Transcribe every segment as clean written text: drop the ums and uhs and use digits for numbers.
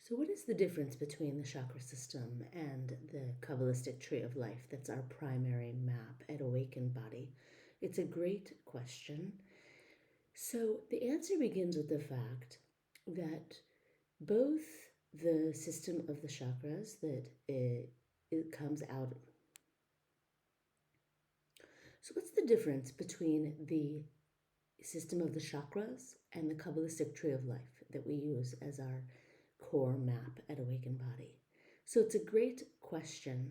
So what is the difference between the chakra system and the Kabbalistic Tree of Life that's our primary map at Awakened Body? It's a great question. So the answer begins with the fact that both the system of the chakras that it comes out. So what's the difference between the system of the chakras and the Kabbalistic Tree of Life that we use as our core map at Awakened Body? So it's a great question.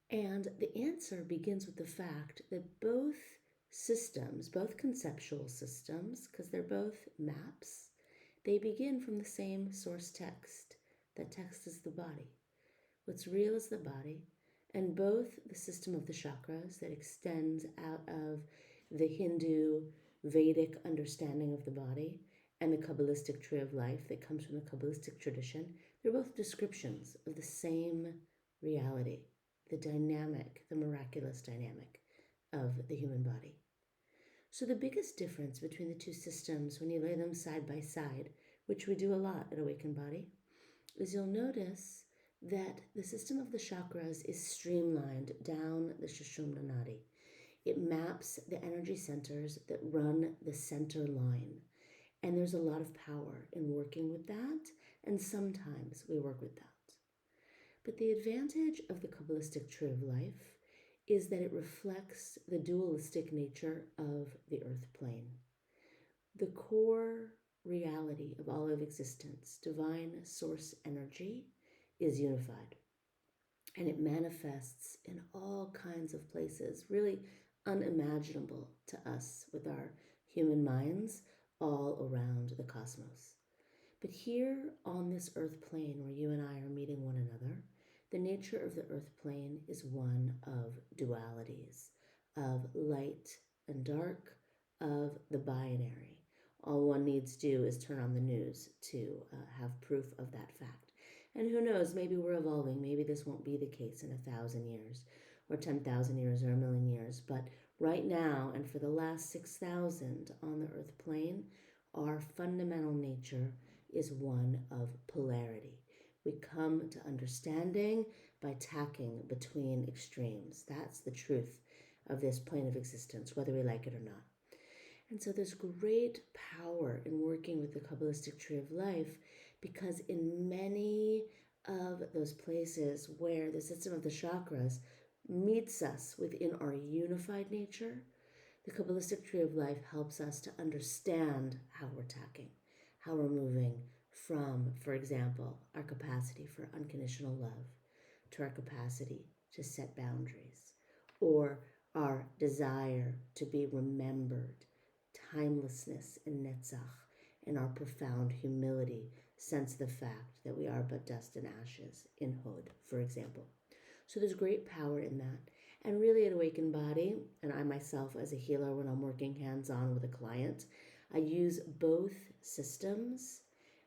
And the answer begins with the fact that both systems, both conceptual systems, because they're both maps, they begin from the same source text. That text is the body. What's real is the body. And both the system of the chakras that extends out of the Hindu Vedic understanding of the body and the Kabbalistic Tree of Life that comes from the Kabbalistic tradition, they're both descriptions of the same reality, the dynamic, the miraculous dynamic of the human body. So the biggest difference between the two systems when you lay them side by side, which we do a lot at Awakened Body, is you'll notice that the system of the chakras is streamlined down the Sushumna Nadi. It maps the energy centers that run the center line. And there's a lot of power in working with that, and sometimes we work with that. But the advantage of the Kabbalistic Tree of Life is that it reflects the dualistic nature of the earth plane. The core reality of all of existence, divine source energy, is unified. And it manifests in all kinds of places, really unimaginable to us with our human minds all around the cosmos. But here on this earth plane where you and I are meeting one another, the nature of the earth plane is one of dualities, of light and dark, of the binary. All one needs to do is turn on the news to have proof of that fact. And who knows, maybe we're evolving. Maybe this won't be the case in 1,000 years or 10,000 years or 1,000,000 years. But right now, and for the last 6,000 on the earth plane, our fundamental nature is one of polarity. We come to understanding by tacking between extremes. That's the truth of this plane of existence, whether we like it or not. And so there's great power in working with the Kabbalistic Tree of Life, because in many of those places where the system of the chakras meets us within our unified nature, the Kabbalistic Tree of Life helps us to understand how we're tacking, how we're moving from, for example, our capacity for unconditional love to our capacity to set boundaries, or our desire to be remembered, timelessness in Netzach, and our profound humility, sense the fact that we are but dust and ashes in Hod, for example. So there's great power in that. And really at Awakened Body, and I myself as a healer when I'm working hands-on with a client, I use both systems,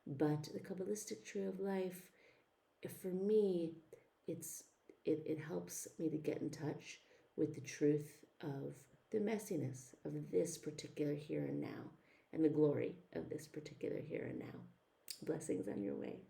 but the Kabbalistic Tree of Life, for me, it helps me to get in touch with the truth of the messiness of this particular here and now, and the glory of this particular here and now. Blessings on your way.